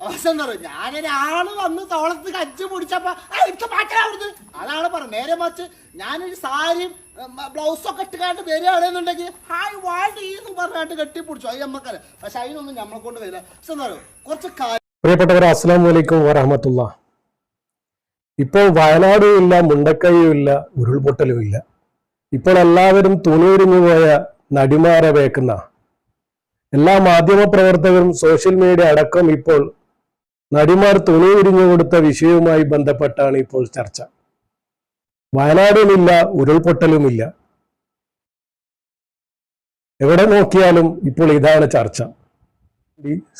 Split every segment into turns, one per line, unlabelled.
അവസ്ഥ എന്താ പറയുക, ഞാനൊരാള് വന്ന് തോളത്ത് കജ്ജ് പിടിച്ചപ്പോ എടുത്ത് മാറ്റാവുന്നത് അതാണ് പറഞ്ഞത്. നേരെ മറിച്ച് ഞാനൊരു സാരിയും ബ്ലൗസൊക്കെ ഇട്ടുകാണ്ട് വരികയാണെന്നുണ്ടെങ്കിൽ ഹായ് വാടീന്ന് പറഞ്ഞാട്ട് കെട്ടിപ്പിടിച്ചു, അത് നമ്മക്കറിയാം. പക്ഷെ അതിനൊന്നും നമ്മളെ കൊണ്ട് വരില്ല. പക്ഷെ എന്താ പറയുക, കുറച്ച്
പ്രിയപ്പെട്ടവർ, അസ്സലാമു അലൈക്കും വറഹ്മത്തുള്ളാഹി. ഇപ്പോൾ വയനാടും ഇല്ല, മുണ്ടക്കൈയും ഇല്ല, ഉരുൾപൊട്ടലും ഇല്ല. ഇപ്പോൾ എല്ലാവരും തുണിയുരിഞ്ഞു പോയ നടിമാരെ വേക്കുന്ന എല്ലാ മാധ്യമ പ്രവർത്തകരും സോഷ്യൽ മീഡിയ അടക്കം ഇപ്പോൾ നടിമാർ തുണി ഉരിഞ്ഞു കൊടുത്ത വിഷയവുമായി ബന്ധപ്പെട്ടാണ് ഇപ്പോൾ ചർച്ച. വയനാടുമില്ല, ഉരുൾപൊട്ടലുമില്ല, എവിടെ നോക്കിയാലും ഇപ്പോൾ ഇതാണ് ചർച്ച.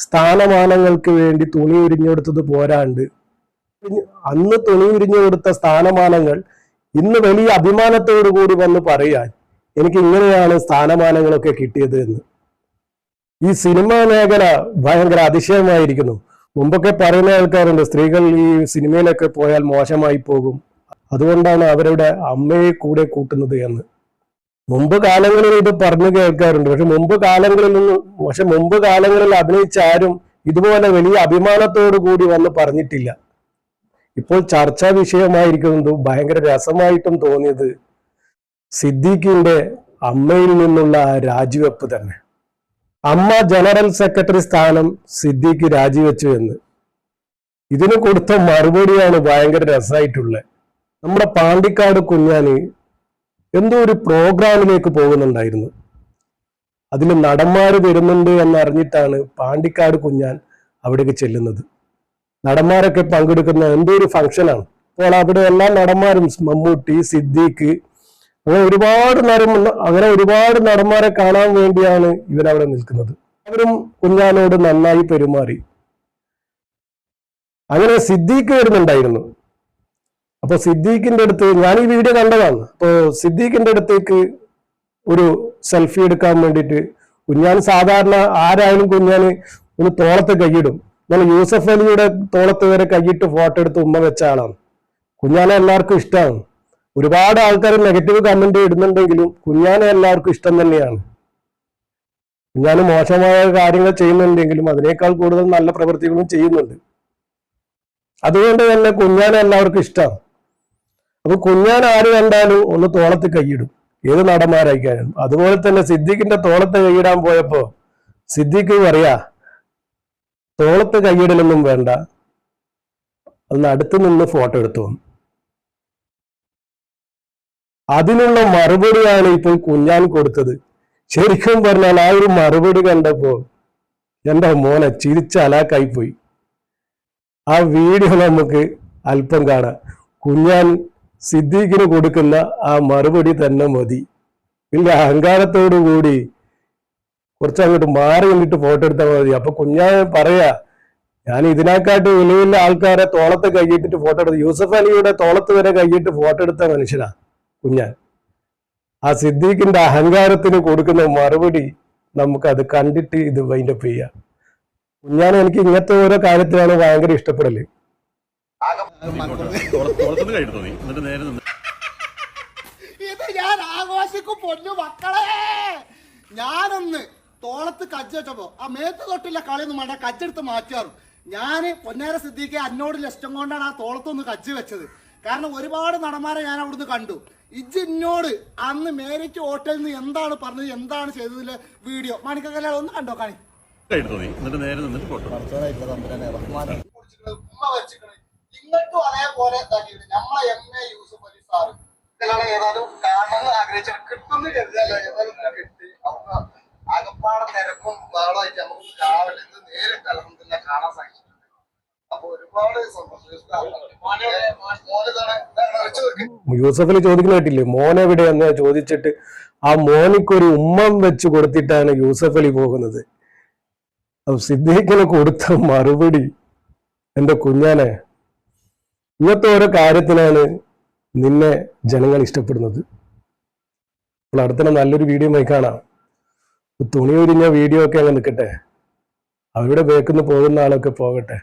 സ്ഥാനമാനങ്ങൾക്ക് വേണ്ടി തുണി ഉരിഞ്ഞു കൊടുത്തത് പോരാണ്ട് അന്ന് തുണി ഉരിഞ്ഞു കൊടുത്ത സ്ഥാനമാനങ്ങൾ ഇന്ന് വലിയ അഭിമാനത്തോടു കൂടി വന്ന് പറയാൻ എനിക്ക് ഇങ്ങനെയാണ് സ്ഥാനമാനങ്ങളൊക്കെ കിട്ടിയത് എന്ന്. ഈ സിനിമാ മേഖല ഭയങ്കര അതിശയമായിരിക്കുന്നു. മുമ്പൊക്കെ പറയുന്ന ആൾക്കാരുണ്ട്, സ്ത്രീകൾ ഈ സിനിമയിലൊക്കെ പോയാൽ മോശമായി പോകും, അതുകൊണ്ടാണ് അവരുടെ അമ്മയെ കൂടെ കൂട്ടുന്നത് എന്ന്. മുമ്പ് കാലങ്ങളിൽ ഇത് പറഞ്ഞു കേൾക്കാറുണ്ട്. പക്ഷെ മുമ്പ് കാലങ്ങളിൽ അഭിനയിച്ച ആരും ഇതുപോലെ വലിയ അഭിമാനത്തോടു കൂടി വന്ന് പറഞ്ഞിട്ടില്ല. ഇപ്പോൾ ചർച്ചാ വിഷയമായിരിക്കുന്നതും ഭയങ്കര രസമായിട്ടും തോന്നിയത് സിദ്ദീഖിന്റെ അമ്മയിൽ നിന്നുള്ള രാജിവെപ്പ് തന്നെ. അമ്മ ജനറൽ സെക്രട്ടറി സ്ഥാനം സിദ്ദീഖ് രാജിവെച്ചു എന്ന്. ഇതിന് കൊടുത്ത മറുപടിയാണ് ഭയങ്കര രസമായിട്ടുള്ളത്. നമ്മുടെ പാണ്ടിക്കാട് കുഞ്ഞാന് എന്തോ ഒരു പ്രോഗ്രാമിലേക്ക് പോകുന്നുണ്ടായിരുന്നു. അതിൽ നടന്മാര് വരുന്നുണ്ട് എന്നറിഞ്ഞിട്ടാണ് പാണ്ടിക്കാട് കുഞ്ഞാൻ അവിടേക്ക് ചെല്ലുന്നത്. നടന്മാരൊക്കെ പങ്കെടുക്കുന്ന എന്തോ ഒരു ഫംഗ്ഷനാണ്. അപ്പോൾ അവിടെ എല്ലാ നടന്മാരും, മമ്മൂട്ടി, സിദ്ദീഖ്, അങ്ങനെ ഒരുപാട് നടന്മാരെ കാണാൻ വേണ്ടിയാണ് ഇവരവിടെ നിൽക്കുന്നത്. അവരും കുഞ്ഞാനോട് നന്നായി പെരുമാറി. അങ്ങനെ സിദ്ദീഖ് വരുന്നുണ്ടായിരുന്നു. അപ്പൊ സിദ്ദീഖിന്റെ അടുത്ത്, ഞാൻ ഈ വീഡിയോ കണ്ടതാണ്, അപ്പോ സിദ്ദീഖിന്റെ അടുത്തേക്ക് ഒരു സെൽഫി എടുക്കാൻ വേണ്ടിയിട്ട് കുഞ്ഞാൻ, സാധാരണ ആരായാലും കുഞ്ഞാന് ഒന്ന് തോളത്ത് കൈയിടും. എന്നാൽ യൂസഫ് അലിയുടെ തോളത്ത് വരെ കൈയിട്ട് ഫോട്ടോ എടുത്ത് ഉമ്മ വെച്ച ആളാണ്. കുഞ്ഞാനെ എല്ലാവർക്കും ഇഷ്ടമാണ്. ഒരുപാട് ആൾക്കാർ നെഗറ്റീവ് കമന്റ് ഇടുന്നുണ്ടെങ്കിലും കുഞ്ഞാനെ എല്ലാവർക്കും ഇഷ്ടം തന്നെയാണ്. കുഞ്ഞാന് മോശമായ കാര്യങ്ങൾ ചെയ്യുന്നുണ്ടെങ്കിലും അതിനേക്കാൾ കൂടുതൽ നല്ല പ്രവൃത്തികളും ചെയ്യുന്നുണ്ട്. അതുകൊണ്ട് തന്നെ കുഞ്ഞാനെ എല്ലാവർക്കും ഇഷ്ടമാണ്. അപ്പൊ കുഞ്ഞാൻ ആര് കണ്ടാലും ഒന്ന് തോളത്ത് കൈയിടും, ഏത് നടന്മാരായിക്കാനും. അതുപോലെ തന്നെ സിദ്ദീഖിന്റെ തോളത്ത് കൈയിടാൻ പോയപ്പോ സിദ്ദീഖ് പറയാ, തോളത്ത് കൈയിടലൊന്നും വേണ്ട, അന്ന് അടുത്ത് നിന്ന് ഫോട്ടോ എടുത്തു. അതിനുള്ള മറുപടിയാണ് ഇപ്പോൾ കുഞ്ഞാൻ കൊടുത്തത്. ശരിക്കും പറഞ്ഞാൽ ആ ഒരു മറുപടി കണ്ടപ്പോ എന്റെ മോനെ ചിരിച്ച അലാക്കായിപ്പോയി. ആ വീഡിയോ നമുക്ക് അല്പം കാണാം. കുഞ്ഞാൻ സിദ്ദീഖിന് കൊടുക്കുന്ന ആ മറുപടി തന്നെ മതി. വലിയ അഹങ്കാരത്തോടു കൂടി കുറച്ചങ്ങോട്ട് മാറി നിന്നിട്ട് ഫോട്ടോ എടുത്താൽ മതി. അപ്പൊ കുഞ്ഞാൻ പറയാ, ഞാൻ ഇതിനെക്കാട്ട് വലിയ വലിയ ആൾക്കാരെ തോളത്ത് കൈയിട്ടിട്ട് ഫോട്ടോ എടുത്തു, യൂസഫ് അലിയുടെ തോളത്ത് വരെ കൈയിട്ട് ഫോട്ടോ എടുത്ത മനുഷ്യനാ കുഞ്ഞാൻ. ആ സിദ്ദീഖിന്റെ അഹങ്കാരത്തിന് കൊടുക്കുന്ന മറുപടി നമുക്കത് കണ്ടിട്ട് ഇത് വൈൻഡപ്പ് ചെയ്യാം. കുഞ്ഞാൻ എനിക്ക് ഇങ്ങനത്തെ ഓരോ കാര്യത്തിലാണ് ഭയങ്കര ഇഷ്ടപ്പെടല്.
ഇത് ഞാൻ ആഘോഷിക്കും പൊന്നു മക്കളെ. ഞാനൊന്ന് തോളത്ത് കജ്ജ വെച്ചപ്പോ ആ മേത്ത് തൊട്ടില്ല കളിയൊന്നും വേണ്ട, കജ്ജെടുത്ത് മാറ്റാറും. ഞാന് പൊന്നേര സിദ്ദീഖ് എന്നോടുള്ള ഇഷ്ടം കൊണ്ടാണ് ആ തോളത്തൊന്ന് കജ്ജ് വെച്ചത്. കാരണം ഒരുപാട് നടന്മാരെ ഞാൻ അവിടുന്ന് കണ്ടു. ഇന്നോട് അന്ന് മേരിറ്റ് ഹോട്ടലിൽ നിന്ന് എന്താണ് പറഞ്ഞത്, എന്താണ് ചെയ്തതിലെ വീഡിയോ മാണിക്കല്ല ഒന്ന് കണ്ടോ കാണി. ഇങ്ങോട്ടും അതേപോലെ നമ്മളെ MA യൂസഫ് അലി സാറ് ഏതായാലും കാണണമെന്ന് ആഗ്രഹിച്ചാൽ കിട്ടുന്ന കരുതല്ലോ, ഏതായാലും കിട്ടി. നമുക്ക് ആകപ്പാടെ തിരക്കും ബഹളമായിട്ട് നമുക്ക് രാവിലെ ഇത് നേരിട്ട് അൽഹംദുലില്ലാഹ് കാണാൻ സാധിച്ചിട്ടുണ്ട്. അപ്പൊ ഒരുപാട് സന്തോഷം.
യൂസഫ് അലി ചോദിക്കുന്ന കേട്ടില്ലേ, മോൻ എവിടെയെന്ന് ചോദിച്ചിട്ട് ആ മോനിക്കൊരു ഉമ്മം വെച്ച് കൊടുത്തിട്ടാണ് യൂസഫ് അലി പോകുന്നത്. സിദ്ദീഖിന് കൊടുത്ത മറുപടി, എന്റെ കുഞ്ഞാനെ, ഇങ്ങനത്തെ ഓരോ കാര്യത്തിനാണ് നിന്നെ ജനങ്ങൾ ഇഷ്ടപ്പെടുന്നത്. അപ്പോൾ അടുത്ത നല്ലൊരു വീഡിയോ കാണാം. തുണി ഉരിഞ്ഞ വീഡിയോ ഒക്കെ അങ്ങ് നിൽക്കട്ടെ, അവരുടെ ബേക്കിന്ന് പോകുന്ന ആളൊക്കെ പോകട്ടെ.